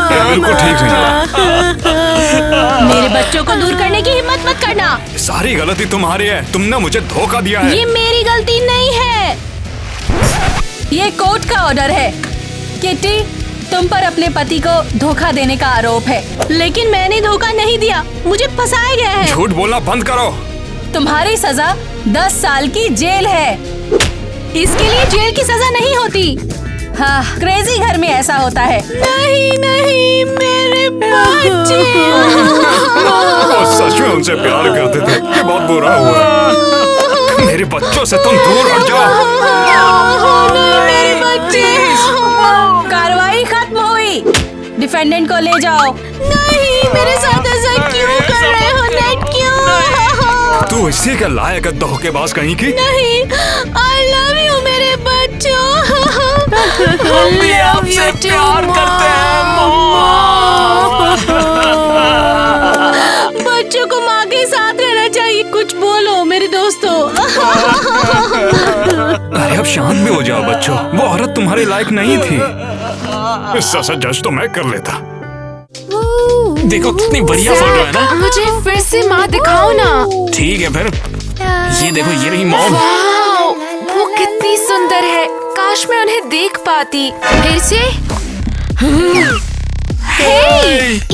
बिल्कुल ठीक नहीं। मेरे बच्चों को दूर करने की हिम्मत मत करना। सारी गलती तुम्हारी है, तुमने मुझे धोखा दिया है। ये मेरी गलती नहीं है। ये कोर्ट का ऑर्डर है। किटी, तुम पर अपने पति को धोखा देने का आरोप है। लेकिन मैंने धोखा नहीं दिया, मुझे फंसाया गया है। झूठ बोलना बंद करो। तुम्हारी सजा 10 साल की जेल है। इसके लिए जेल की सजा नहीं होती। हाँ, क्रेजी घर में ऐसा होता है। नहीं नहीं, मेरे बच्चे। वो सच में उनसे प्यार करते थे। ये बहुत बुरा हुआ। मेरे बच्चों से तुम दूर हट जाओ। मेरे बच्चे। कार्रवाई खत्म हुई। डिफेंडेंट को ले जाओ। नहीं, मेरे साथ ऐसा क्यों कर रहे हो नेट, क्यों? तू इसी के लायक है धोखेबाज कहीं की। नहीं, I love you मेरे बच्चों। हम भी आपसे प्यार करते हैं बच्चों को माँ के साथ रहना चाहिए। कुछ बोलो मेरे दोस्तों। अरे अब शांत भी हो जाओ बच्चों, वो औरत तुम्हारे लायक नहीं थी। इससे अच्छा जज तो मैं कर लेता। देखो कितनी बढ़िया फोटो है ना। मुझे फिर से माँ दिखाओ ना। ठीक है फिर, ये देखो ये रही मॉम। वाओ, वो कितनी सुंदर है। काश मैं उन्हें देख पाती। फिर से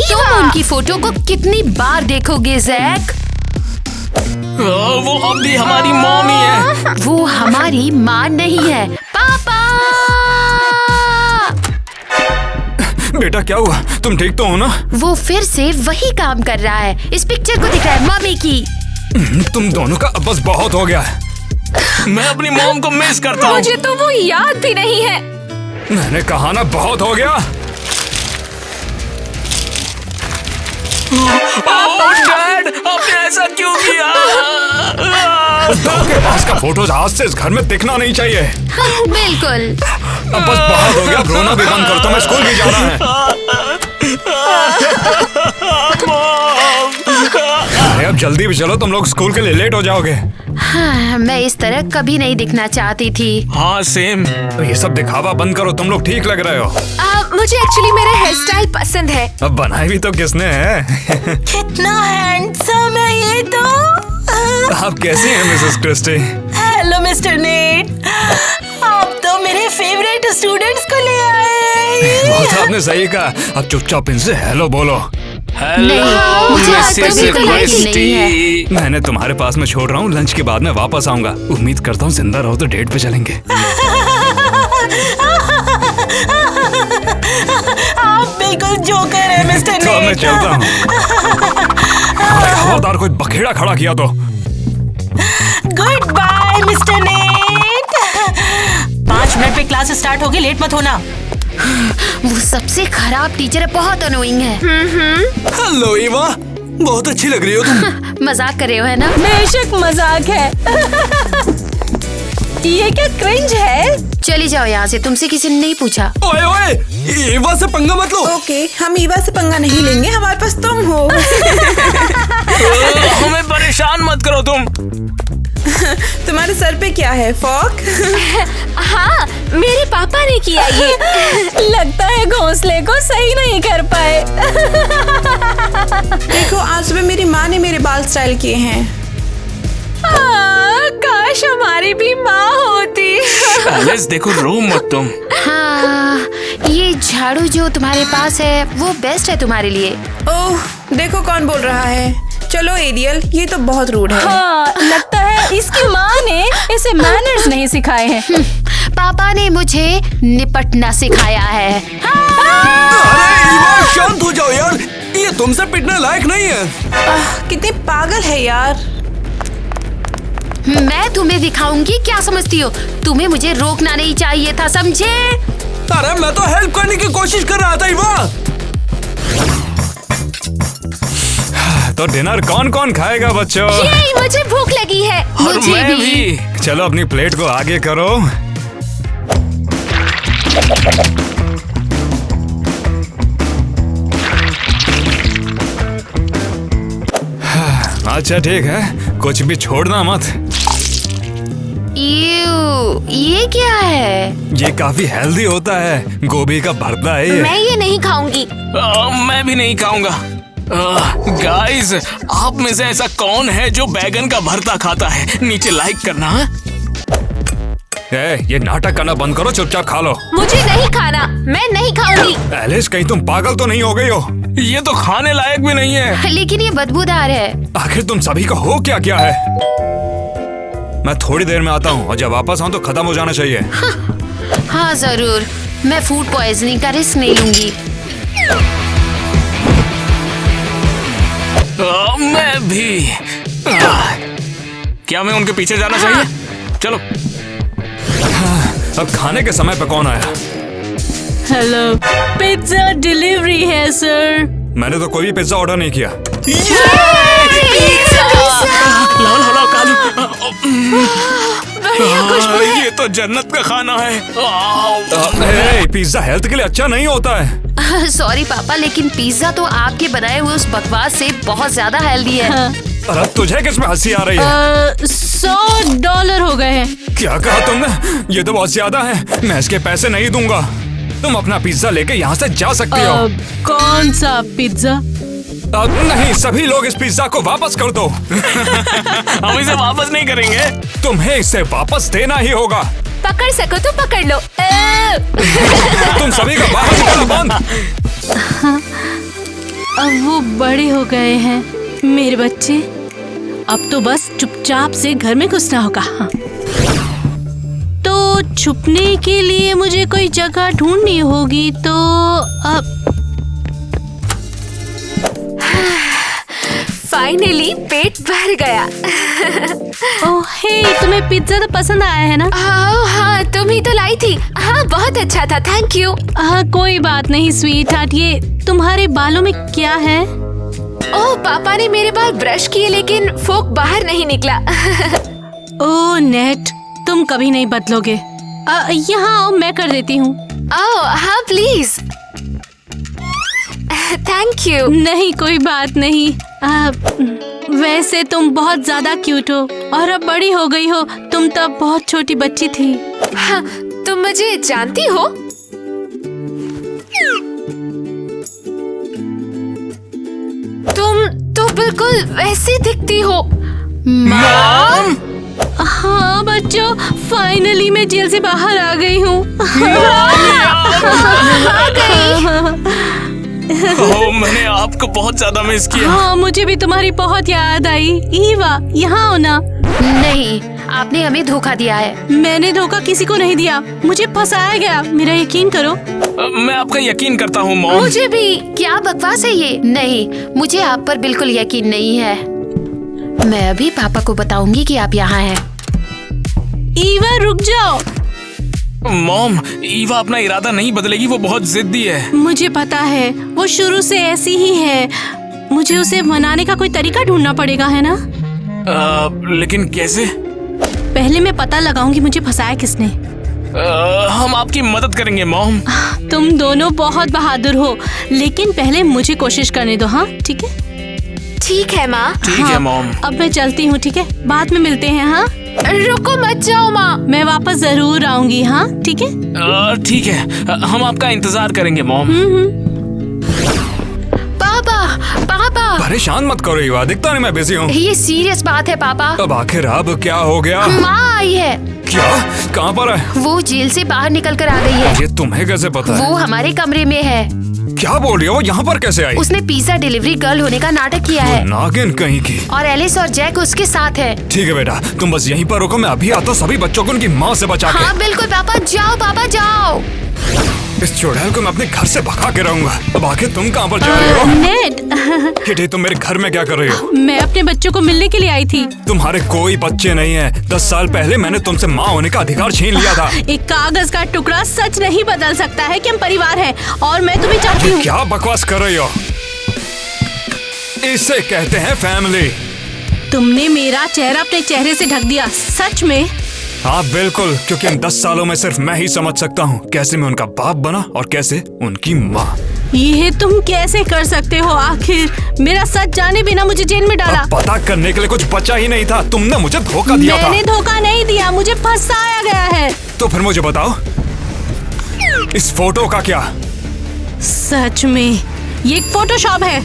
तुम उनकी फोटो को कितनी बार देखोगे जैक? वो अब भी हमारी मॉम ही है। वो हमारी माँ नहीं है। पापा! बेटा क्या हुआ, तुम ठीक तो हो ना? वो फिर से वही काम कर रहा है। इस पिक्चर को दिख रहा है मम्मी की। तुम दोनों का अब बस बहुत हो गया है। मैं अपनी मॉम को मिस करता हूँ। मुझे तो वो याद भी नहीं है। मैंने कहा ना बहुत हो गया। डैड, आपने ऐसा क्यों किया? धोखेबाज का फोटो आज से इस घर में दिखना नहीं चाहिए। बिल्कुल। अब बस बहुत हो गया, रोना भी बंद कर दो, मैं स्कूल भी जाना है। अरे अब जल्दी भी चलो, तुम लोग स्कूल के लिए लेट हो जाओगे। हाँ, मैं इस तरह कभी नहीं दिखना चाहती थी। हाँ सेम। तो ये सब दिखावा बंद करो, तुम लोग ठीक लग रहे हो। मुझे एक्चुअली मेरा हेयर स्टाइल पसंद है। अब बनाई भी तो किसने है? कितना हैंडसम है ये तो। आप कैसी हैं Mrs Christie? Hello Mister Nate, आप तो मेरे फेवरेट स्टूडेंट्स को ले आए। वो तो आपने सही कहा। अब चुपचाप इनसे हेलो बोलो। नहीं, मुझे आज तो बिल्कुल नहीं है। मैंने तुम्हारे पास में छोड़ रहा हूँ, लंच के बाद में वापस आऊंगा। उम्मीद करता हूँ जिंदा रहो तो डेट पे चलेंगे। आप बिल्कुल जोकर है मिस्टर नेट। तो मैं चलता हूँ। खबरदार कोई बखेड़ा खड़ा किया तो। Good bye Mister Nate. 5 minute पे क्लास स्टार्ट होगी, लेट मत होना। वो सबसे खराब टीचर है, बहुत अनोइंग है। हेलो ईवा, बहुत अच्छी लग रही हो तुम। मजाक कर रहे हो है ना? बेशक मजाक है। ये क्या क्रिंज है? चली जाओ यहाँ से, तुमसे किसी ने नहीं पूछा। ओए ओए, ईवा से पंगा मत लो। ओके, हम ईवा से पंगा नहीं लेंगे, हमारे पास तुम हो। हमें परेशान मत करो तुम। तुम्हारे सर पे क्या है, फॉग? हाँ, मेरे पापा ने किया ये। लगता है घोंसले को सही नहीं कर पाए। देखो, आज सुबह मेरी माँ ने मेरे बाल स्टाइल किए हैं। काश हमारी भी माँ होती। एलिस देखो, रो मत तुम। हाँ, ये झाड़ू जो तुम्हारे पास है वो बेस्ट है तुम्हारे लिए। ओह, देखो कौन बोल रहा है। चलो एरियल, ये तो बहुत रूड है। हाँ, लगता है इसकी माँ ने इसे मैनर्स नहीं सिखाए हैं। पापा ने मुझे निपटना सिखाया है। अरे ईवा, शांत हो जाओ यार, ये तुमसे पिटने लायक नहीं है। कितने पागल है यार। मैं तुम्हें दिखाऊंगी क्या समझती हो। तुम्हें मुझे रोकना नहीं चाहिए था, समझे? अरे मैं तो हेल्प करने की कोशिश कर रहा था ईवा। तो डिनर कौन कौन खाएगा बच्चों? ये मुझे भूख लगी है। और मुझे मैं भी। चलो अपनी प्लेट को आगे करो। अच्छा ठीक है, कुछ भी छोड़ना मत। ये क्या है? ये काफी हेल्दी होता है, गोभी का भरता है ये। मैं ये नहीं खाऊंगी। मैं भी नहीं खाऊंगा। गाइस, आप में से ऐसा कौन है जो बैगन का भरता खाता है? नीचे लाइक करना। ये नाटक करना बंद करो, चुपचाप खा लो। मुझे नहीं खाना, मैं नहीं खाऊंगी। एलिस, कहीं तुम पागल तो नहीं हो गई हो? ये तो खाने लायक भी नहीं है। लेकिन ये बदबूदार है। आखिर तुम सभी का हो क्या क्या है? मैं थोड़ी देर में आता हूँ और जब वापस आऊँ तो खत्म हो जाना चाहिए। हाँ जरूर, मैं फूड पॉइजनिंग का रिस्क नहीं लूंगी। मैं भी। क्या मैं उनके पीछे जाना चाहिए? चलो। अब खाने के समय पे कौन आया? हेलो, पिज्जा डिलीवरी है सर। मैंने तो कोई भी पिज्जा ऑर्डर नहीं किया। लाओ कालू। ये तो जन्नत का खाना है। पिज्जा हेल्थ के लिए अच्छा नहीं होता है। सॉरी पापा, लेकिन पिज्जा तो आपके बनाए हुए उस बकवास से बहुत ज्यादा हेल्दी है। अरे तुझे किसमें हंसी आ रही है? $100 हो गए हैं। क्या कहा तुमने? ये तो बहुत ज्यादा है, मैं इसके पैसे नहीं दूंगा। तुम अपना पिज्जा लेके यहाँ से जा सकती हो। कौन सा पिज्जा? नहीं, सभी लोग इस पिज्जा को वापस कर दो। हम इसे वापस नहीं करेंगे। तुम्हें इसे वापस देना ही होगा। पकड़ सको तो पकड़ लो। तुम सभी का बाहर निकलो, बंद। अब वो बड़े हो गए हैं मेरे बच्चे। अब तो बस चुपचाप से घर में घुसना होगा। हाँ। तो छुपने के लिए मुझे कोई जगह ढूंढनी होगी। तो अब फाइनली पेट भर गया। ओह हे, तुम्हें पिज्जा तो पसंद आया है ना? हाँ, तुम ही तो लाई थी। हाँ, बहुत अच्छा था, थैंक यू। कोई बात नहीं स्वीट हार्ट। ये तुम्हारे बालों में क्या है? ओह, पापा ने मेरे बाल ब्रश किए लेकिन फोक बाहर नहीं निकला। ओह नेट, तुम कभी नहीं बदलोगे। यहाँ आओ, मैं कर देती हूँ। ओह हाँ प्लीज। Thank you. नहीं, कोई बात नहीं। वैसे तुम बहुत ज्यादा क्यूट हो और अब बड़ी हो गई हो। तुम तब बहुत छोटी बच्ची थी। हाँ, तुम मुझे जानती हो? तुम तो बिल्कुल वैसी दिखती हो। मॉम? हाँ बच्चों, फाइनली मैं जेल से बाहर आ गई हूँ। मैंने आपको बहुत ज्यादा मिस किया। हाँ, मुझे भी तुम्हारी बहुत याद आई। ईवा, यहाँ आओ ना। नहीं, आपने हमें धोखा दिया है। मैंने धोखा किसी को नहीं दिया, मुझे फंसाया गया। मेरा यकीन करो। मैं आपका यकीन करता हूँ मॉम। मुझे भी। क्या बकवास है ये? नहीं, मुझे आप पर बिल्कुल यकीन नहीं है। मैं अभी पापा को बताऊंगी कि आप यहाँ हैं। ईवा रुक जाओ। मॉम, ईवा अपना इरादा नहीं बदलेगी, वो बहुत जिद्दी है। मुझे पता है, वो शुरू से ऐसी ही है। मुझे उसे मनाने का कोई तरीका ढूंढना पड़ेगा, है ना? लेकिन कैसे? पहले मैं पता लगाऊंगी मुझे फंसाया किसने। हम आपकी मदद करेंगे मॉम। तुम दोनों बहुत बहादुर हो, लेकिन पहले मुझे कोशिश करने दो। हाँ ठीक है? ठीक है माँ। ठीक है मॉम। अब मैं चलती हूँ, ठीक है? बाद में मिलते हैं। हाँ, रुको मत जाओ माँ। मैं वापस जरूर आऊंगी। हाँ ठीक है? ठीक है, हम आपका इंतजार करेंगे मॉम। पापा। परेशान मत करो ईवा, दिखता नहीं मैं बिजी हूँ। ये सीरियस बात है पापा। अब आखिर अब क्या हो गया? माँ आई है। क्या? कहाँ पर है? वो जेल से बाहर निकल कर आ गई है। ये तुम्हें कैसे पता है? वो हमारे कमरे में है। क्या बोल रही हो? वो यहाँ पर कैसे आई? उसने पिज्जा डिलीवरी गर्ल होने का नाटक किया है। नागिन कहीं की। और एलिस और जैक उसके साथ है। ठीक है बेटा, तुम बस यहीं पर रुको, मैं अभी आता हूँ सभी बच्चों को उनकी माँ से बचा के। हाँ बिल्कुल पापा, जाओ पापा जाओ। इस चुड़ैल को मैं अपने घर से भगा के रहूंगा। अब आखिर तुम कहाँ पर जा रही हो? नेट, किटी, तुम मेरे घर में क्या कर रही हो? मैं अपने बच्चों को मिलने के लिए आई थी। तुम्हारे कोई बच्चे नहीं हैं। 10 साल पहले मैंने तुमसे माँ होने का अधिकार छीन लिया था। एक कागज का टुकड़ा सच नहीं बदल सकता है कि हम परिवार हैं, और मैं तुम्हें चाहती हूँ। क्या बकवास कर रही हो? इसे कहते हैं फैमिली। तुमने मेरा चेहरा अपने चेहरे से ढक दिया। सच में? हाँ बिल्कुल, क्योंकि इन 10 सालों में सिर्फ मैं ही समझ सकता हूँ कैसे मैं उनका बाप बना और कैसे उनकी माँ। ये तुम कैसे कर सकते हो? आखिर मेरा सच जाने बिना मुझे जेल में डाला। अब पता करने के लिए कुछ बचा ही नहीं था। तुमने मुझे धोखा दिया था। मैंने धोखा नहीं दिया, मुझे फंसाया गया है। तो फिर मुझे बताओ, इस फोटो का क्या? सच में ये एक फोटोशॉप है।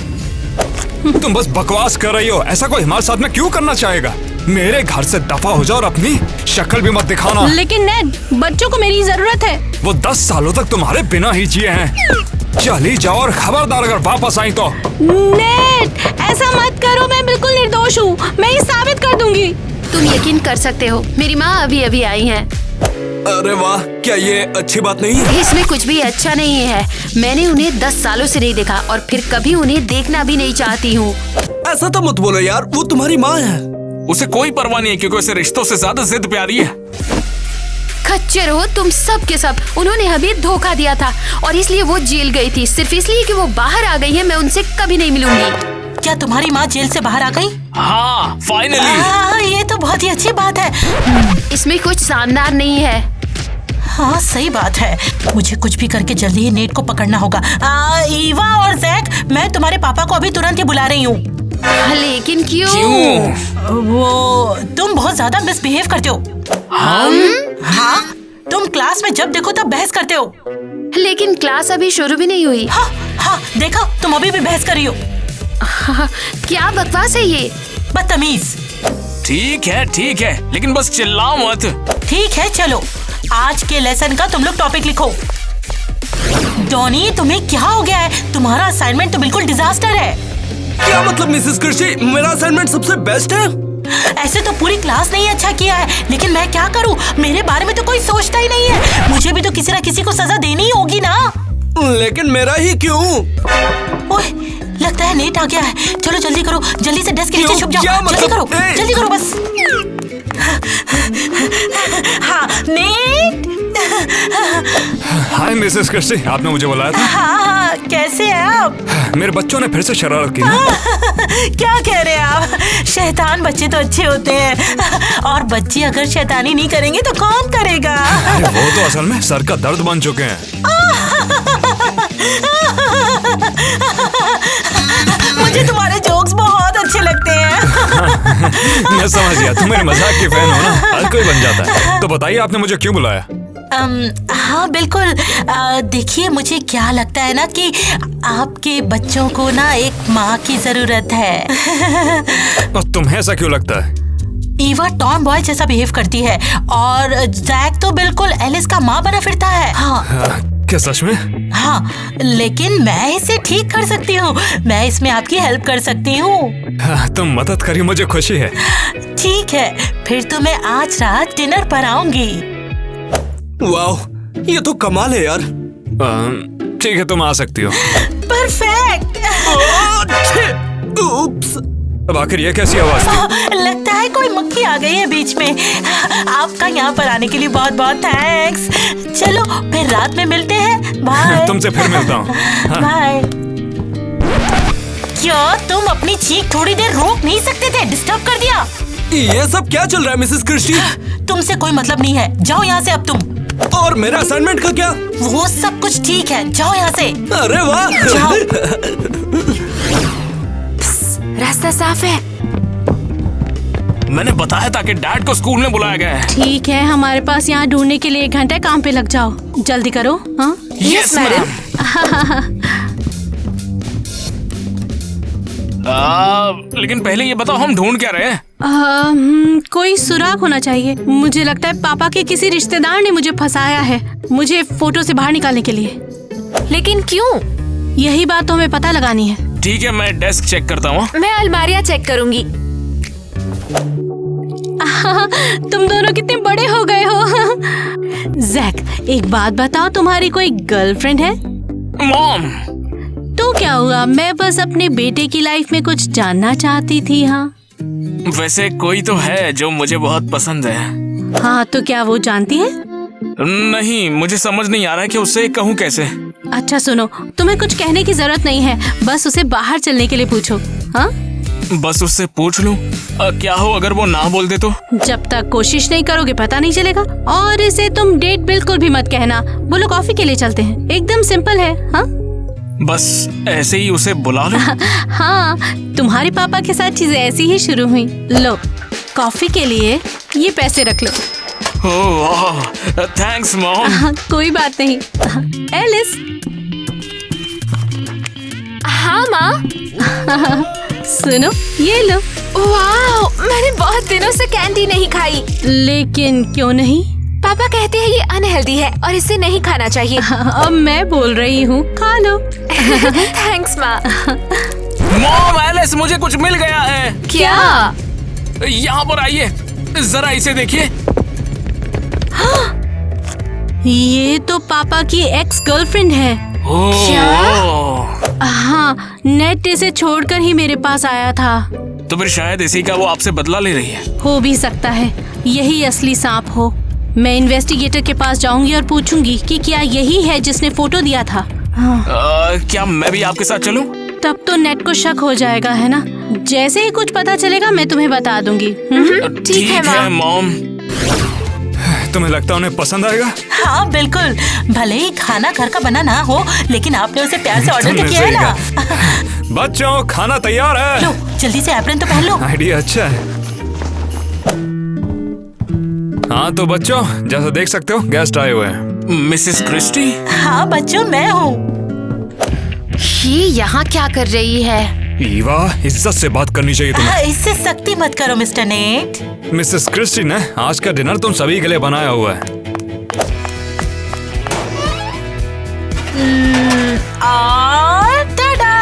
तुम बस बकवास कर रही हो। ऐसा कोई हमारे साथ में क्यों करना चाहेगा? मेरे घर से दफा हो जाओ और अपनी शक्ल भी मत दिखाना। लेकिन नेड, बच्चों को मेरी जरूरत है। वो 10 सालों तक तुम्हारे बिना ही जिए हैं। चली जाओ और खबरदार अगर वापस आई तो। नेड, ऐसा मत करो, मैं बिल्कुल निर्दोष हूँ। मैं ये साबित कर दूंगी। तुम यकीन कर सकते हो, मेरी माँ अभी अभी आई है। अरे वाह, क्या ये अच्छी बात नहीं है? इसमें कुछ भी अच्छा नहीं है। मैंने उन्हें 10 सालों से नहीं देखा और फिर कभी उन्हें देखना भी नहीं चाहती हूँ। ऐसा तो मत बोलो यार, वो तुम्हारी माँ है। उसे कोई परवाह नहीं है क्योंकि उसे रिश्तों से ज्यादा जिद प्यारी है। खच्चर हो तुम सब के सब। उन्होंने हमें धोखा दिया था और इसलिए वो जेल गई थी। सिर्फ इसलिए कि वो बाहर आ गई है, मैं उनसे कभी नहीं मिलूंगी। क्या तुम्हारी माँ जेल से बाहर आ गई? हाँ, फाइनली। ये तो बहुत ही अच्छी बात है। इसमें कुछ शानदार नहीं है। हाँ सही बात है। मुझे कुछ भी करके जल्दी ही नेट को पकड़ना होगा। ईवा और जैक, मैं तुम्हारे पापा को अभी तुरंत ही बुला रही हूँ। लेकिन क्यों? वो तुम बहुत ज्यादा मिसबिहेव करते हो। हाँ, तुम क्लास में जब देखो तब बहस करते हो। लेकिन क्लास अभी शुरू भी नहीं हुई। हाँ, देखो तुम अभी भी बहस कर रही हो। क्या बकवास है ये? बदतमीज। ठीक है, लेकिन बस चिल्लाओ मत। ठीक है, चलो आज के लेसन का तुम लोग टॉपिक लिखो। डॉनी, तुम्हें क्या हो गया है? तुम्हारा असाइनमेंट तो बिल्कुल डिजास्टर है। क्या मतलब मिसेस क्रिस्टी, मेरा असाइनमेंट सबसे बेस्ट है? ऐसे तो पूरी क्लास ने ही अच्छा किया है, लेकिन मैं क्या करूं? मेरे बारे में तो कोई सोचता ही नहीं है। मुझे भी तो किसी ना किसी को सजा देनी ही होगी ना। लेकिन मेरा ही क्यों? ओए, लगता है नेट आ गया है। चलो जल्दी करो, जल्दी से डेस्क के नीचे छुप जाओ। जल्दी करो बस। हाँ नेट। हाय मिसेस क्रिस्टी, आपने मुझे बुलाया था? हाँ, कैसे हैं आप? मेरे बच्चों ने फिर से शरारत की ना? क्या कह रहे हैं आप? शैतान बच्चे तो अच्छे होते हैं, और बच्चे अगर शैतानी नहीं करेंगे तो कौन करेगा? वो तो असल में सर का दर्द बन चुके हैं। मुझे तुम्हारे जोक्स बहुत अच्छे लगते हैं। मैं समझ गया, तुम मेरे मजाक की फैन हो ना, हर कोई बन जाता है। तो बताइए आपने मुझे क्यों बुलाया? हाँ बिल्कुल। देखिए, मुझे क्या लगता है ना कि आपके बच्चों को ना एक माँ की जरूरत है। और तुम्हें ऐसा क्यों लगता है? ईवा टॉम बॉय जैसा बिहेव करती है और जैक तो बिल्कुल एलिस का माँ बना फिरता है। हाँ। क्या सच में? हाँ, लेकिन मैं इसे ठीक कर सकती हूँ। मैं इसमें आपकी हेल्प कर सकती हूँ। तुम मदद करिए, मुझे खुशी है। ठीक है, फिर तो मैं आज रात डिनर पर आऊंगी। वाह, ये तो कमाल है यार। ठीक है, तुम आ सकती हो। परफेक्ट। उप्स। अब आखिर ये कैसी आवाज थी? लगता है कोई मक्खी आ गई है बीच में। आपका यहाँ पर आने के लिए बहुत बहुत थैंक्स। चलो फिर रात में मिलते हैं। बाय। तुमसे फिर मिलता हूँ। बाय। क्या तुम अपनी चीख थोड़ी देर रोक नहीं सकते थे? डिस्टर्ब कर दिया। ये सब क्या चल रहा है मिसेस क्रिस्टी? तुमसे कोई मतलब नहीं है, जाओ यहाँ से अब तुम। और मेरा असाइनमेंट का क्या? वो सब कुछ ठीक है, जाओ यहाँ से। अरे वाह। जाओ। रास्ता साफ है। मैंने बताया था कि डैड को स्कूल में बुलाया गया है। ठीक है, हमारे पास यहाँ ढूंढने के लिए 1 घंटा, काम पे लग जाओ। जल्दी करो। हाँ यस मैडम। लेकिन पहले ये बताओ, हम ढूंढ क्या रहे हैं? कोई सुराग होना चाहिए। मुझे लगता है पापा के किसी रिश्तेदार ने मुझे फंसाया है, मुझे फोटो से बाहर निकालने के लिए। लेकिन क्यों? यही बात तो हमें पता लगानी है। ठीक है, मैं डेस्क चेक करता हूँ। मैं अलमारियाँ चेक करूंगी। तुम दोनों कितने बड़े हो गए हो। जैक, एक बात बताओ, तुम्हारी कोई गर्लफ्रेंड है? मॉम। तो क्या हुआ, मैं बस अपने बेटे की लाइफ में कुछ जानना चाहती थी। हाँ वैसे कोई तो है जो मुझे बहुत पसंद है। हाँ, तो क्या वो जानती है? नहीं, मुझे समझ नहीं आ रहा है कि उससे कहूँ कैसे। अच्छा सुनो, तुम्हें कुछ कहने की जरूरत नहीं है, बस उसे बाहर चलने के लिए पूछो। हाँ, बस उससे पूछ लूं? क्या हो अगर वो ना बोल दे तो? जब तक कोशिश नहीं करोगे पता नहीं चलेगा। और इसे तुम डेट बिल्कुल भी मत कहना, बोलो कॉफी के लिए चलते हैं। एकदम सिंपल है। हाँ बस ऐसे ही उसे बुला लो। हाँ, तुम्हारे पापा के साथ चीजें ऐसी ही शुरू हुई। लो, कॉफी के लिए ये पैसे रख लो। ओह, थैंक्स मॉम। हाँ, कोई बात नहीं। एलिस। हाँ माँ। सुनो, ये लो। वाह, मैंने बहुत दिनों से कैंडी नहीं खाई। लेकिन क्यों नहीं? पापा कहते हैं ये अनहेल्दी है और इसे नहीं खाना चाहिए। अब मैं बोल रही हूँ, खा लो। थैंक्स माँ। मॉम, एलिस, मुझे कुछ मिल गया है। क्या? यहाँ पर आइए, जरा इसे देखिए। ये तो पापा की एक्स गर्लफ्रेंड है। हाँ, नेट इसे छोड़कर ही मेरे पास आया था। तो फिर शायद इसी का वो आपसे बदला ले रही है। हो भी सकता है यही असली सांप हो। मैं इन्वेस्टिगेटर के पास जाऊंगी और पूछूंगी कि क्या यही है जिसने फोटो दिया था। क्या मैं भी आपके साथ चलूं? तब तो नेट को शक हो जाएगा, है ना? जैसे ही कुछ पता चलेगा मैं तुम्हें बता दूंगी। ठीक है मॉम। तुम्हें लगता है उन्हें पसंद आएगा? हाँ बिल्कुल, भले ही खाना घर का बना ना हो, लेकिन आपने उसे प्यार से ऑर्डर तुमने किया है सही ना। कहा। बच्चों, खाना तैयार है। लो, जल्दी से एप्रन तो पहन लो। आइडिया अच्छा है। हाँ तो बच्चों, जैसा देख सकते हो गेस्ट आए हुए हैं। Mrs Christie? हाँ बच्चों, मैं हूँ। ये यहाँ क्या कर रही है? ईवा, इज्जत से बात करनी चाहिए तुम्हें। हाँ, इससे सख्ती मत करो मिस्टर नेट। मिसेस क्रिस्टी ने आज का डिनर तुम सभी के लिए बनाया हुआ है। और टाडा!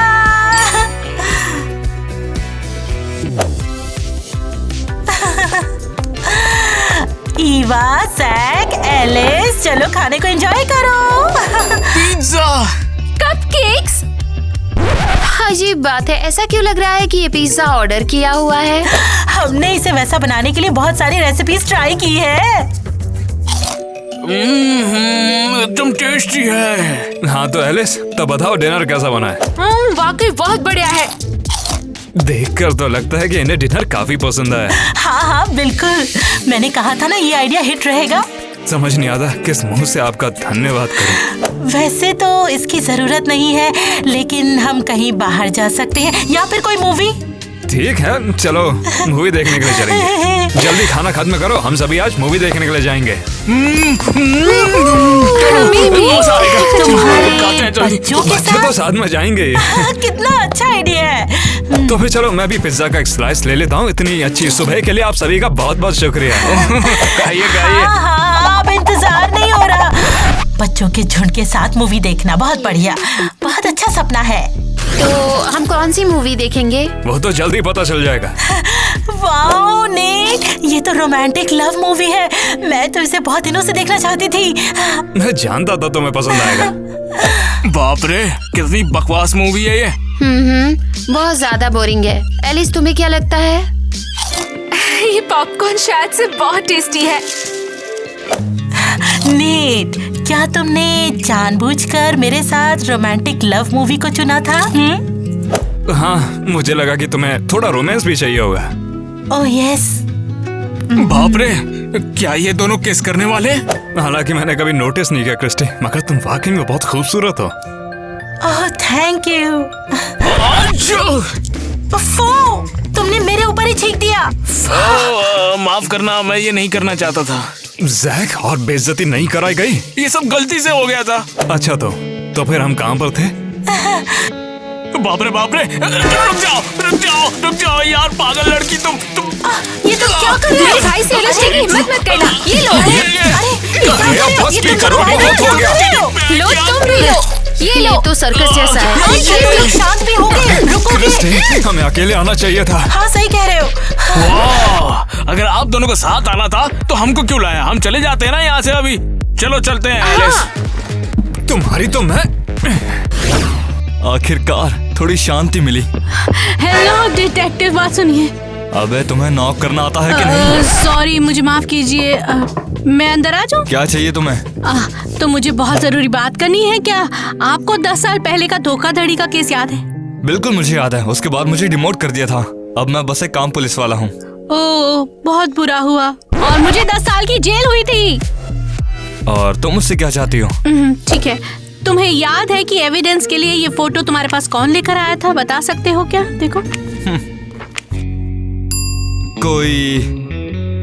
ईवा, सैक, एलिस, चलो खाने को एंजॉय करो। पिज्जा! कपकेक्स? अजीब बात है, ऐसा क्यों लग रहा है कि ये पिज्जा ऑर्डर किया हुआ है? हमने इसे वैसा बनाने के लिए बहुत सारी रेसिपीज ट्राई की है। एकदम टेस्टी है। हाँ तो एलिस, तो बताओ डिनर कैसा बना है? वाकई बहुत बढ़िया है। देखकर तो लगता है कि इन्हें डिनर काफी पसंद आया। हाँ हाँ बिल्कुल, मैंने कहा था ना ये आइडिया हिट रहेगा। समझ नहीं आता किस मुंह से आपका धन्यवाद करूं। वैसे तो इसकी जरूरत नहीं है, लेकिन हम कहीं बाहर जा सकते हैं या फिर कोई मूवी। ठीक है, चलो मूवी देखने के लिए चलेंगे। जल्दी खाना खत्म करो, हम सभी आज मूवी देखने के लिए जाएंगे। तुम्हारे बच्चों के बच्चे तो साथ साथ में जाएंगे। कितना अच्छा आइडिया है। तो फिर चलो मैं भी पिज्जा का एक स्लाइस ले लेता हूँ। इतनी अच्छी सुबह के लिए आप सभी का बहुत बहुत शुक्रिया। खाइए खाइए। हाँ हाँ, अब इंतजार नहीं हो रहा। बच्चों के झुंड के साथ मूवी देखना बहुत बढ़िया, बहुत अच्छा सपना है। तो हम कौन सी मूवी देखेंगे? वो तो जल्दी पता चल जाएगा। वाओ नेट, ये तो रोमांटिक लव मूवी है। मैं तो इसे बहुत दिनों से देखना चाहती थी। मैं जानता था तुम्हें पसंद आएगा। बाप रे, कितनी बकवास मूवी है ये। बहुत ज्यादा बोरिंग है। एलिस, तुम्हें क्या लगता है? ये पॉपकॉर्न शायद से बहुत टेस्टी है। नेट, क्या तुमने जानबूझकर मेरे साथ रोमांटिक लव मूवी को चुना था? हाँ, मुझे लगा कि तुम्हें थोड़ा रोमांस भी चाहिए होगा। Oh yes. बाप रे, क्या ये दोनों किस करने वाले? हालांकि मैंने कभी नोटिस नहीं किया क्रिस्टी, मगर तुम वाकई में बहुत खूबसूरत हो। Oh thank you. तुमने मेरे ऊपर ही छींक दिया। माफ करना, मैं ये नहीं करना चाहता था। जैक, और बेइज्जती नहीं कराई गई? ये सब गलती से हो गया था। अच्छा तो फिर हम कहाँ पर थे? बाप रे रुक जाओ यार, पागल लड़की तुम। ये तुम क्या कर रहे हो? भाई से एलिस की हिम्मत मत करना। ये लो। लो, तुम भी लो। ये तो सर्कस जैसा है। शांत भी हो गए, रुकोगे? क्रिस्टी, हमें अकेले आना चाहिए था। हाँ सही कह रहे हो। वाह, अगर आप दोनों को साथ आना था तो हमको क्यों लाया? हम चले जाते हैं ना यहाँ से अभी। चलो चलते हैं एलिस। तुम्हारी तो मैं। आखिरकार थोड़ी शांति मिली। हेलो डिटेक्टिव, बात सुनिए। अबे, तुम्हें नॉक करना आता है कि नहीं? सॉरी, मुझे माफ कीजिए। मैं अंदर आ जाऊं? क्या चाहिए तुम्हें? तो मुझे बहुत जरूरी बात करनी है। क्या आपको 10 साल पहले का धोखाधड़ी का केस याद है? बिल्कुल मुझे याद है। उसके बाद मुझे डिमोट कर दिया था। अब मैं बस एक काम पुलिस वाला हूँ। ओह, बहुत बुरा हुआ। और मुझे 10 साल की जेल हुई थी। और तुम मुझसे क्या चाहती हो? ठीक है, तुम्हें याद है कि एविडेंस के लिए ये फोटो तुम्हारे पास कौन लेकर आया था? बता सकते हो क्या? देखो। कोई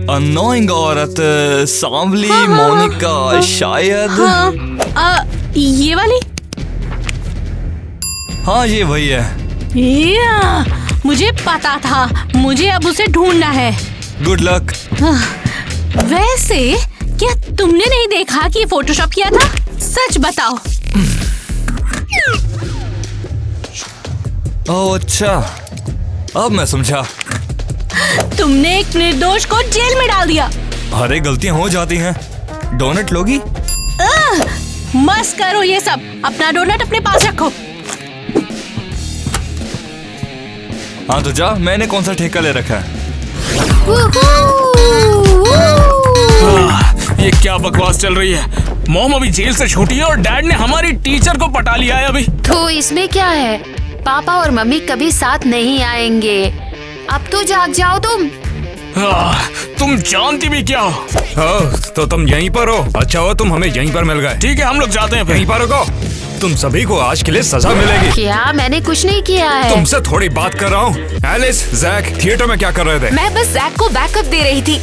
अनोइंग औरत, सांवली, मोनिका शायद। हाँ, ये वाली? हाँ ये वही है। मुझे पता था, मुझे अब उसे ढूंढना है। Good luck. वैसे क्या तुमने नहीं देखा कि ये फोटोशॉप किया था? सच बताओ। ओह अच्छा, अब मैं समझा। तुमने एक निर्दोष को जेल में डाल दिया। अरे गलतियां हो जाती हैं। डोनट लोगी? मस्त करो ये सब, अपना डोनट अपने पास रखो। हाँ तो जा, मैंने कौन सा ठेका ले रखा है? ये क्या बकवास चल रही है? मॉम अभी जेल से छूटी है और डैड ने हमारी टीचर को पटा लिया है अभी। तो इसमें क्या है? पापा और मम्मी कभी साथ नहीं आएंगे। अब तो जाग जाओ तुम। तुम जानती भी क्या हो? तो तुम यहीं पर हो? अच्छा हो तुम हमें यहीं पर मिल गए। ठीक है हम लोग जाते हैं फिर। यहीं पर रुको, तुम सभी को आज के लिए सजा मिलेगी। क्या? मैंने कुछ नहीं किया है। तुमसे थोड़ी बात कर रहा हूँ। एलिस, जैक थिएटर में क्या कर रहे थे? मैं बस जैक को बैकअप दे रही थी।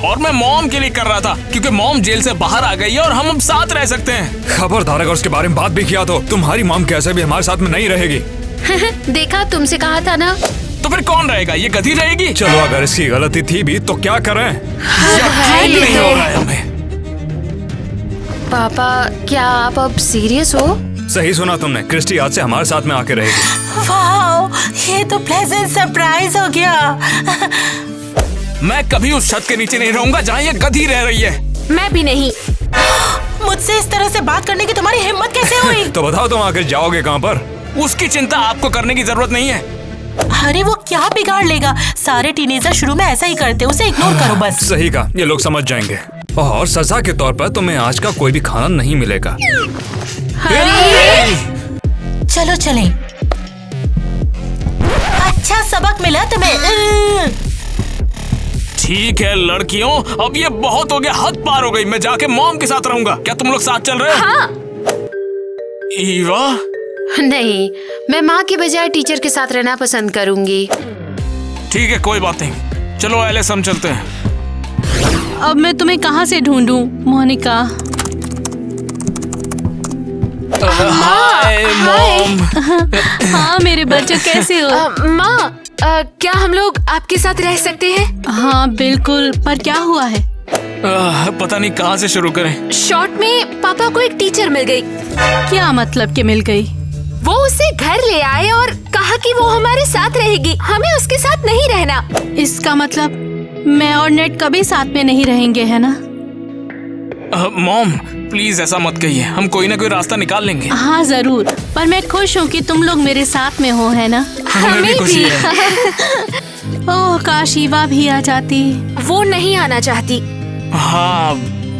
और मैं मॉम के लिए कर रहा था क्योंकि मॉम जेल से बाहर आ गई है और हम अब साथ रह सकते हैं। खबरदार अगर उसके बारे में बात भी किया तो तुम्हारी मॉम कैसे भी हमारे साथ में नहीं रहेगी। देखा, तुमसे कहा था ना। तो फिर कौन रहेगा? ये गधी रहेगी। चलो अगर इसकी गलती थी भी तो क्या करें? यकीन नहीं हो रहा है हमें। पापा क्या आप अब सीरियस हो? सही सुना तुमने, क्रिस्टी आज से हमारे साथ में आके रहेगी। वाओ, ये तो प्लेजेंट सरप्राइज हो गया। मैं कभी उस छत के नीचे नहीं रहूंगा जहाँ ये गधी रह रही है। मैं भी नहीं। मुझसे इस तरह से बात करने की तुम्हारी हिम्मत कैसे हुई? तो बताओ तुम आखिर जाओगे कहाँ पर? उसकी चिंता आपको करने की जरूरत नहीं है। अरे वो क्या बिगाड़ लेगा? सारे टीनेजर शुरू में ऐसा ही करते, उसे इग्नोर करो बस। सही कहा, ये लोग समझ जाएंगे। और सजा के तौर पर तुम्हें आज का कोई भी खाना नहीं मिलेगा। चलो चलें। अच्छा सबक मिला तुम्हें। ठीक है लड़कियों, अब ये बहुत हो गया, हद पार हो गई। मैं जाके मॉम के साथ रहूंगा। क्या तुम लोग साथ चल रहे हो? हाँ। ईवा? नहीं, मैं माँ की बजाय टीचर के साथ रहना पसंद करूंगी। ठीक है कोई बात नहीं, चलो एलिस हम चलते हैं। अब मैं तुम्हें कहाँ से ढूंढूं, मोनिका? Hi mom. हाँ मेरे बच्चे, कैसे हो? माँ, क्या हम लोग आपके साथ रह सकते हैं? हाँ बिल्कुल, पर क्या हुआ है? पता नहीं कहाँ से शुरू करें। शॉर्ट में पापा को एक टीचर मिल गई। क्या मतलब कि मिल गई? वो उसे घर ले आए और कहा कि वो हमारे साथ रहेगी, हमें उसके साथ नहीं रहना। इसका मतलब मैं और नेट कभी साथ में नहीं रहेंगे, है ना? मॉम प्लीज ऐसा मत कहिए, हम कोई ना कोई रास्ता निकाल लेंगे। हाँ जरूर, पर मैं खुश हूँ कि तुम लोग मेरे साथ में हो, है ना? हमें भी खुशी है। ओह काश ईवा भी आ जाती। वो नहीं आना चाहती। हाँ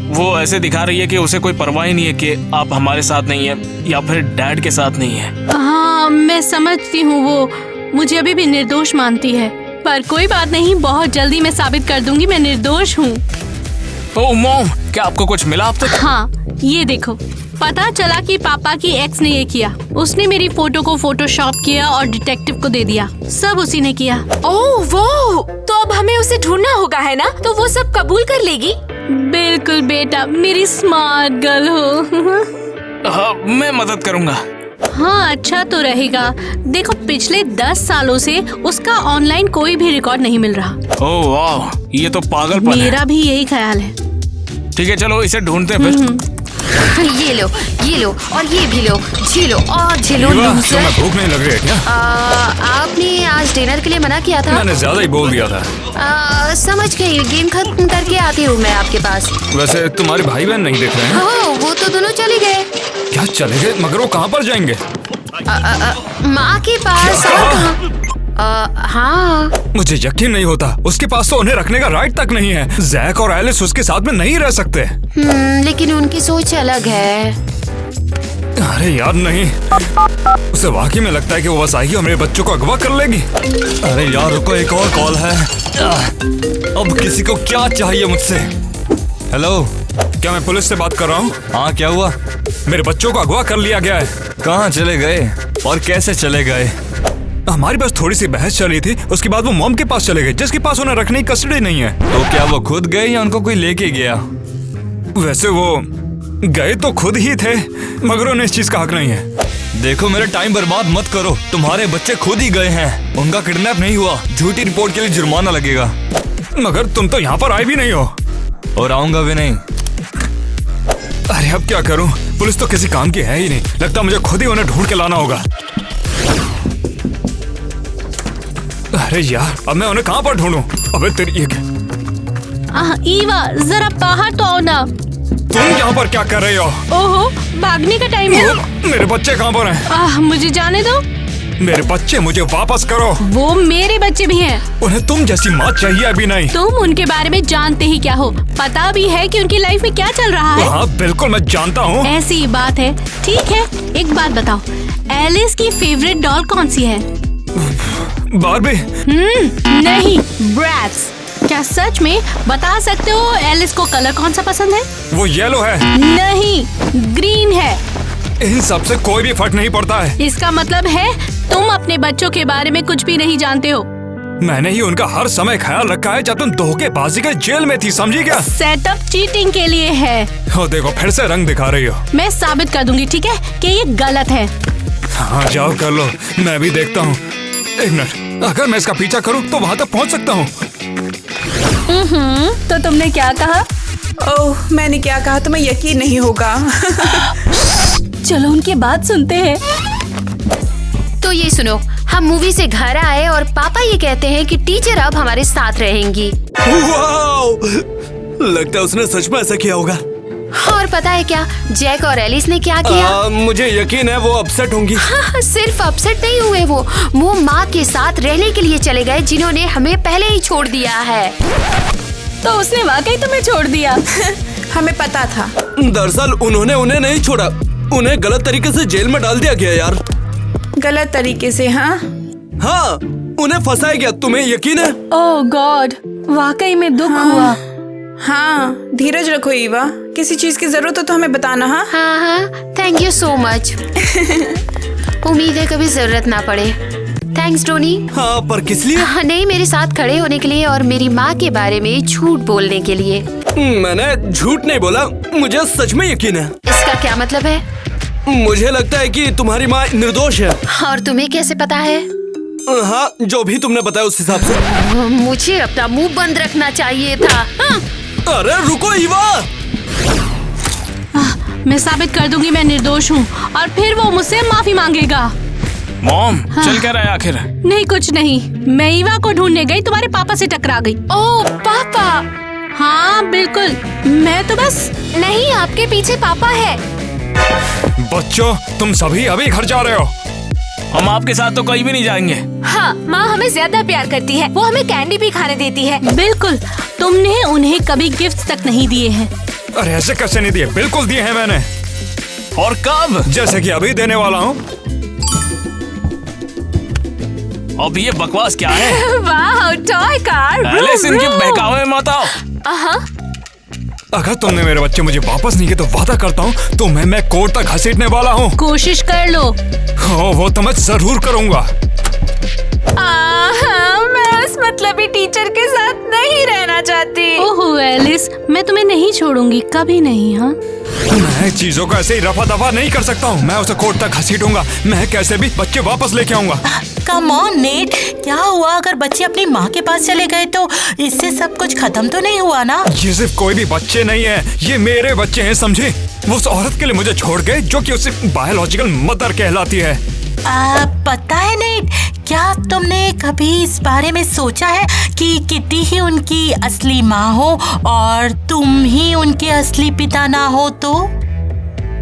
वो ऐसे दिखा रही है कि उसे कोई परवाह ही नहीं है कि आप हमारे साथ नहीं है या फिर डैड के साथ नहीं है। हाँ मैं समझती हूँ, वो मुझे अभी भी निर्दोष मानती है, पर कोई बात नहीं, बहुत जल्दी मैं साबित कर दूंगी मैं निर्दोष हूँ। ओह मॉम, क्या आपको कुछ मिला अब तक? हाँ ये देखो, पता चला कि पापा की एक्स ने ये किया। उसने मेरी फोटो को फोटोशॉप किया और डिटेक्टिव को दे दिया। सब उसी ने किया। ओह वो, तो अब हमें उसे ढूंढना होगा, है ना? तो वो सब कबूल कर लेगी। बिल्कुल बेटा, मेरी स्मार्ट गर्ल हो। हाँ, मैं मदद करूंगा। हाँ अच्छा तो रहेगा। देखो पिछले 10 सालों से उसका ऑनलाइन कोई भी रिकॉर्ड नहीं मिल रहा। ओह वाह, ये तो पागलपन है। मेरा भी यही ख्याल है। ठीक है चलो इसे ढूंढते हैं फिर। ये लो और ये भी लो, झीलो और झीलो। तुम्हें भूख नहीं लग रही है क्या? आपने आज डिनर के लिए मना किया था। मैंने ज्यादा ही बोल दिया था। समझ गई, गेम खत्म करके आती हूँ मैं आपके पास। वैसे तुम्हारे भाई बहन नहीं दिख रहे हैं? हाँ वो तो दोनों चले गए। क्या चले गए? मगर वो कहाँ पर जाएंगे? माँ के पास। और कहाँ? हाँ मुझे यकीन नहीं होता, उसके पास तो उन्हें रखने का राइट तक नहीं है। जैक और एलिस उसके साथ में नहीं रह सकते। लेकिन उनकी सोच अलग है। अरे यार नहीं, उसे वाकई में लगता है कि वो बस आएगी और मेरे बच्चों को अगवा कर लेगी। अरे यार रुको, एक और कॉल है। अब किसी को क्या चाहिए मुझसे? हेलो क्या मैं पुलिस से बात कर रहा हूँ? हाँ, क्या हुआ? मेरे बच्चों को अगवा कर लिया गया है। कहाँ चले गए और कैसे चले गए? हमारी बस थोड़ी सी बहस चली थी, उसके बाद वो मॉम के पास चले गए, जिसके पास उन्हें रखने की कस्टडी नहीं है। तो क्या वो खुद गए या उनको कोई लेके गया? वैसे वो गए तो खुद ही थे, मगर उन्हें इस चीज का हक नहीं है। देखो, मेरा टाइम बर्बाद मत करो। तुम्हारे बच्चे खुद ही गए हैं, उनका किडनैप नहीं हुआ। झूठी रिपोर्ट के लिए जुर्माना लगेगा। मगर तुम तो यहाँ पर आए भी नहीं हो। और आऊंगा भी नहीं। अरे अब क्या करूं? पुलिस तो किसी काम की है ही नहीं। लगता मुझे खुद ही उन्हें ढूंढ के लाना होगा। अरे यार, अब मैं उन्हें कहाँ पर ढूंढूं? अबे तेरी ये ईवा, जरा बाहर तो आओ ना। तुम यहाँ पर क्या कर रही हो? ओहो, भागने का टाइम है। मेरे बच्चे कहाँ पर हैं? मुझे जाने दो। मेरे बच्चे मुझे वापस करो। वो मेरे बच्चे भी हैं। उन्हें तुम जैसी माँ चाहिए अभी नहीं। तुम उनके बारे में जानते ही क्या हो? पता भी है कि उनकी लाइफ में क्या चल रहा है। हाँ बिल्कुल, मैं जानता हूँ। ऐसी ही बात है। ठीक है, एक बात बताओ, एलिस की फेवरेट डॉल कौन सी है? बार्बी? नहीं, ब्रैट्स। क्या सच में बता सकते हो एलिस को कलर कौन सा पसंद है? वो येलो है। नहीं, ग्रीन है। इन सब से कोई भी फर्क नहीं पड़ता है। इसका मतलब है तुम अपने बच्चों के बारे में कुछ भी नहीं जानते हो। मैंने ही उनका हर समय ख्याल रखा है जब तुम धोखेबाजी के जेल में थी, समझी क्या? सेटअप चीटिंग के लिए है। हो देखो, फिर से रंग दिखा रही हो। मैं साबित कर दूंगी, ठीक है, कि ये गलत है। हाँ जाओ कर लो, मैं भी देखता हूँ। एक मिनट, अगर मैं इसका पीछा करूँ तो वहाँ तक पहुँच सकता हूँ। तो तुमने क्या कहा? ओह, मैंने क्या कहा तुम्हें यकीन नहीं होगा। चलो उनकी बात सुनते हैं। तो ये सुनो, हम मूवी से घर आए और पापा ये कहते हैं कि टीचर अब हमारे साथ रहेंगी। वाओ! लगता है उसने सच में ऐसा किया होगा। और पता है क्या, जैक और एलिस ने क्या किया? मुझे यकीन है वो अपसेट होंगी। हाँ, सिर्फ अपसेट नहीं हुए, वो माँ के साथ रहने के लिए चले गए, जिन्होंने हमें पहले ही छोड़ दिया है। तो उसने वाकई तुम्हें छोड़ दिया? हमें पता था। दरअसल उन्होंने उन्हें नहीं छोड़ा, उन्हें गलत तरीके से जेल में डाल दिया गया यार। गलत तरीके से? हाँ, उन्हें फंसाया गया। तुम्हें यकीन है? ओह गॉड, वाकई में दुख हुआ। हाँ, धीरज रखो ईवा, किसी चीज की जरूरत हो तो हमें बताना। हाँ, थैंक यू सो मच। उम्मीद है कभी जरूरत ना पड़े। Thanks Tony. हाँ, पर किस लिए? नहीं, मेरे साथ खड़े होने के लिए और मेरी माँ के बारे में झूठ बोलने के लिए। मैंने झूठ नहीं बोला, मुझे सच में यकीन है। इसका क्या मतलब है? मुझे लगता है कि तुम्हारी माँ निर्दोष है। और तुम्हें कैसे पता है? हाँ, जो भी तुमने बताया उस हिसाब से। मुझे अपना मुंह बंद रखना चाहिए था। हाँ। अरे रुको ईवा! मैं साबित कर दूंगी मैं निर्दोष हूँ और फिर वो मुझसे माफी मांगेगा। मॉम, चल क्या रहा है आखिर? नहीं, कुछ नहीं। मैं ईवा को ढूंढने गई, तुम्हारे पापा से टकरा गई। ओह पापा! हाँ बिल्कुल, मैं तो बस। नहीं, आपके पीछे पापा है। बच्चों, तुम सभी अभी घर जा रहे हो? हम आपके साथ तो कहीं भी नहीं जाएंगे। हाँ, माँ हमें ज्यादा प्यार करती है, वो हमें कैंडी भी खाने देती है। बिल्कुल, तुमने उन्हें कभी गिफ्ट तक नहीं दिए हैं। अरे ऐसे कैसे नहीं दिए? बिल्कुल दिए हैं मैंने। और कब? जैसे कि अभी देने वाला हूँ। अब ये बकवास क्या है? वाह, टॉय कार। एलिस, इनके बहकावे में मत आओ। अगर तुमने मेरे बच्चे मुझे वापस नहीं किए तो वादा करता हूँ तो मैं कोर्ट तक घसीटने वाला हूँ। कोशिश कर लो। वो तो मैं जरूर करूँगा। मैं उस मतलबी टीचर के साथ नहीं रहना चाहती। ओह एलिस, मैं तुम्हें नहीं छोड़ूंगी, कभी नहीं। हाँ, मैं चीजों को ऐसे ही रफा दफा नहीं कर सकता हूँ। मैं उसे कोर्ट तक घसीटूंगा। मैं कैसे भी बच्चे वापस लेके आऊंगा। कम ऑन नेट, क्या हुआ अगर बच्चे अपनी माँ के पास चले गए तो इससे सब कुछ खत्म तो नहीं हुआ ना? ये सिर्फ कोई भी बच्चे नहीं है, ये मेरे बच्चे हैं, समझे? वो उस औरत के लिए मुझे छोड़ गए जो कि उसे बायोलॉजिकल मदर कहलाती है। पता है नेट, क्या तुमने कभी इस बारे में सोचा है कि किटी ही उनकी असली माँ हो और तुम ही उनके असली पिता ना हो? तो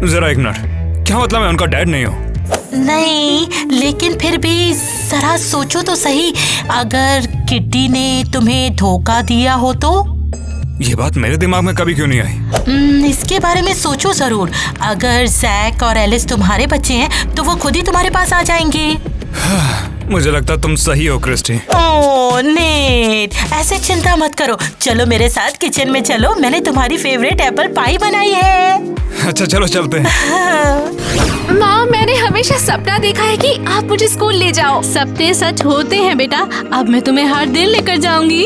जरा एक मिनट, क्या मतलब मैं उनका डैड नहीं हूँ? नहीं, लेकिन फिर भी जरा सोचो तो सही, अगर किटी ने तुम्हें धोखा दिया हो तो? ये बात मेरे दिमाग में कभी क्यों नहीं आई? इसके बारे में सोचो जरूर। अगर जैक और एलिस तुम्हारे बच्चे हैं तो वो खुद ही तुम्हारे पास आ जाएंगे। मुझे लगता है तुम सही हो क्रिस्टी। ओह नेट, ऐसे चिंता मत करो। चलो मेरे साथ किचन में चलो, मैंने तुम्हारी फेवरेट एप्पल पाई बनाई है। अच्छा चलो चलते हैं। माँ, मैंने हमेशा सपना देखा है कि आप मुझे स्कूल ले जाओ। सपने सच होते हैं बेटा। अब मैं तुम्हें हर दिन लेकर जाऊंगी।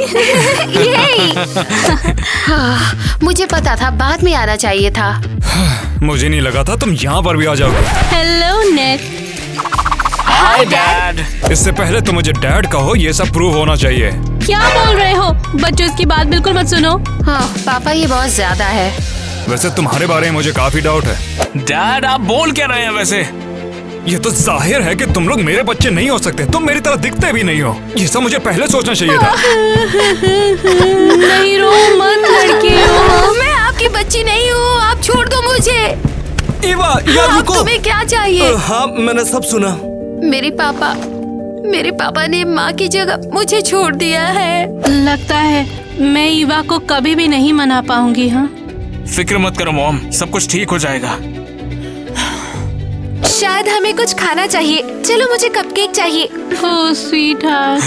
मुझे पता था बाद में आना चाहिए था। मुझे नहीं लगा था तुम यहाँ पर भी आ जाओगे। Hello net. Hi dad. इससे पहले तुम मुझे डैड कहो, ये सब प्रूव होना चाहिए। क्या बोल रहे हो? बच्चों इसकी बात बिल्कुल मत सुनो। हाँ पापा, ये बहुत ज्यादा है। वैसे तुम्हारे बारे में मुझे काफी डाउट है। डैड आप बोल क्या रहे हैं वैसे? ये तो जाहिर है कि तुम लोग मेरे बच्चे नहीं हो सकते। तुम मेरी तरह दिखते भी नहीं हो। ये सब मुझे पहले सोचना चाहिए था। नहीं रो मत लड़कियों। मैं आपकी बच्ची नहीं हूँ, आप छोड़ दो मुझे। ईवा यार अब रुको। तुम्हें क्या चाहिए? हाँ मैंने सब सुना। मेरे पापा ने माँ की जगह मुझे छोड़ दिया है। लगता है मैं ईवा को कभी भी नहीं मना पाऊंगी। हाँ, फिक्र मत करो मॉम, सब कुछ ठीक हो जाएगा। शायद हमें कुछ खाना चाहिए। चलो, मुझे कपकेक चाहिए। ओह स्वीटहार्ट।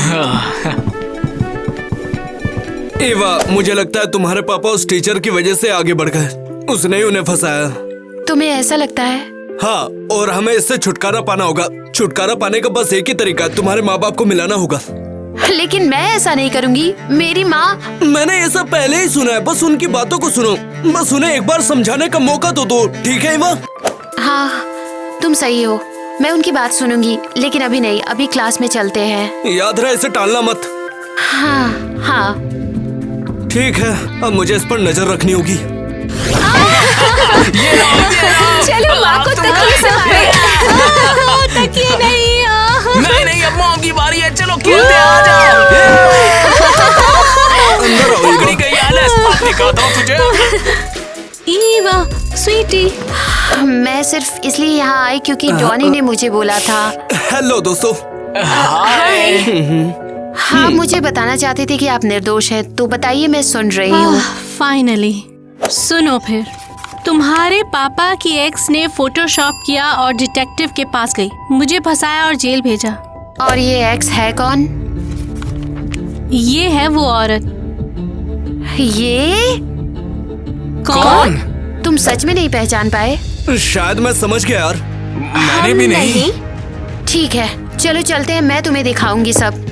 ईवा मुझे लगता है तुम्हारे पापा उस टीचर की वजह से आगे बढ़ गए। उसने ही उन्हें फंसाया। तुम्हें ऐसा लगता है? हाँ, और हमें इससे छुटकारा पाना होगा। छुटकारा पाने का बस एक ही तरीका है, तुम्हारे माँ बाप को मिलाना होगा। लेकिन मैं ऐसा नहीं करूँगी। मेरी माँ। मैंने ये सब पहले ही सुना है, बस उनकी बातों को सुनो। बस उन्हें एक बार समझाने का मौका तो दो, ठीक है ईवा? हाँ तुम सही हो, मैं उनकी बात सुनूंगी, लेकिन अभी नहीं। अभी क्लास में चलते हैं। याद रहे इसे टालना मत। हाँ हाँ ठीक है, अब मुझे इस पर नजर रखनी होगी। चलो, माँ को तकिए से मारो। तकिए नहीं। नहीं अब मॉम की बारी है। चलो खेलते हैं, आ जाओ। अंदर आओ पकड़ी गई एलिस, अब दिखाता हूँ तुझे। ईवा स्वीटी। मैं सिर्फ इसलिए यहाँ आई क्योंकि डॉनी ने मुझे बोला था। हेलो दोस्तों। हाँ मुझे बताना चाहते थे कि आप निर्दोष हैं, तो बताइए, मैं सुन रही हूँ। फाइनली सुनो फिर। तुम्हारे पापा की एक्स ने फोटोशॉप किया और डिटेक्टिव के पास गई, मुझे फंसाया और जेल भेजा। और ये एक्स है कौन? ये है वो औरत। ये कौन? तुम सच में नहीं पहचान पाए? शायद मैं समझ गया यार। मैंने भी नहीं। ठीक है, चलो चलते हैं, मैं तुम्हें दिखाऊंगी सब।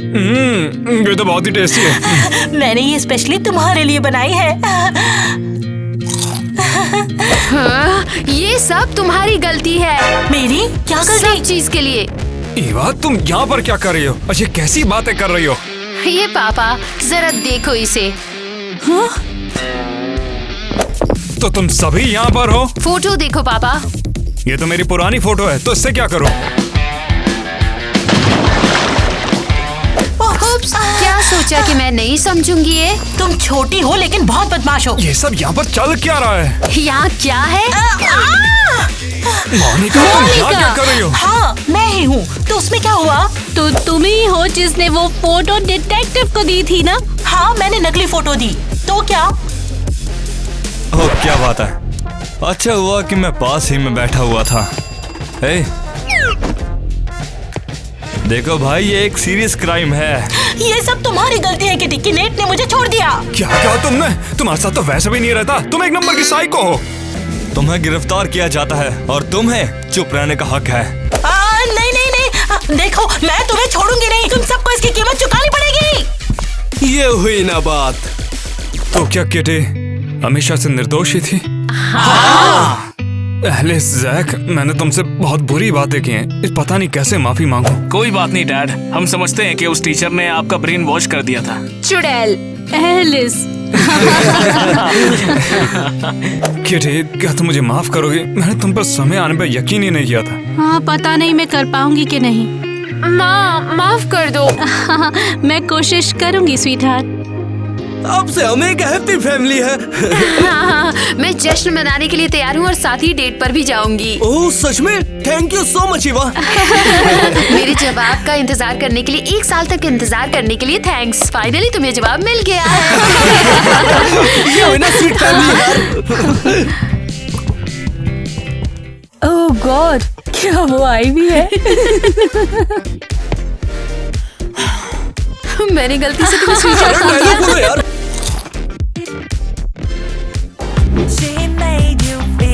ये तो बहुत ही टेस्टी है। मैंने ये स्पेशली तुम्हारे लिए बनाई है। हाँ, ये सब तुम्हारी गलती है। मेरी क्या सब गलती? चीज के लिए। ईवा तुम यहाँ पर क्या कर रही हो? अच्छा कैसी बातें कर रही हो? ये पापा, जरा देखो इसे। तो तुम सभी यहाँ पर हो? फोटो देखो पापा। ये तो मेरी पुरानी फोटो है, तो इससे क्या करूं? क्या सोचा कि मैं नहीं समझूंगी ये? तुम छोटी हो लेकिन बहुत बदमाश हो। ये सब यहाँ पर चल क्या रहा है? यहाँ क्या है? मोनिका तुम यहाँ क्या कर रही हो? हाँ मैं ही हूँ। तो उसमें क्या हुआ? तो तुम ही हो जिसने वो फोटो डिटेक्टिव को दी थी ना? हाँ मैंने नकली फोटो दी, तो क्या? ओह क्या बात है। अच्छा हुआ कि मैं पास ही में बैठा हुआ था। हे देखो भाई, ये एक सीरियस क्राइम है। ये सब तुम्हारी गलती है किटी, कि नेट ने मुझे छोड़ दिया। क्या कहा तुमने? तुम्हारे साथ तो वैसे भी नहीं रहता। तुम एक नंबर की साइको हो। तुम्हें गिरफ्तार किया जाता है और तुम्हें चुप रहने का हक है। नहीं नहीं नहीं, देखो मैं तुम्हें छोड़ूंगी नहीं। तुम सबको इसकी कीमत चुकानी पड़ेगी। ये हुई ना बात। तो क्या किटी हमेशा से निर्दोष ही थी? एलिस, जैक, मैंने तुमसे बहुत बुरी बातें की हैं। पता नहीं कैसे माफी मांगूं। कोई बात नहीं डैड, हम समझते हैं कि उस टीचर ने आपका ब्रेन वॉश कर दिया था। चुड़ैल। एलिस। किटी क्या तुम मुझे माफ करोगे? मैंने तुम पर समय आने पर यकीन ही नहीं किया था। हाँ पता नहीं मैं कर पाऊंगी कि नहीं। माँ माफ कर दो। मैं कोशिश करूंगी स्वीटहार्ट। अब से हम एक हैप्पी फैमिली है। हाँ, मैं जश्न मनाने के लिए तैयार हूँ और साथ ही डेट पर भी जाऊंगी। ओह सच में? Thank you so much Eva. मेरे जवाब का इंतजार करने के लिए 1 साल तक इंतजार करने के लिए थैंक्स। फाइनली तुम्हें जवाब मिल गया है। ये हुई ना स्वीट फैमिली यार। ओह गॉड, क्या वो आई भी है? मैंने गलती से तुम्हें स्विच ऑफ कर डायलॉग बोलो यार। She made you feel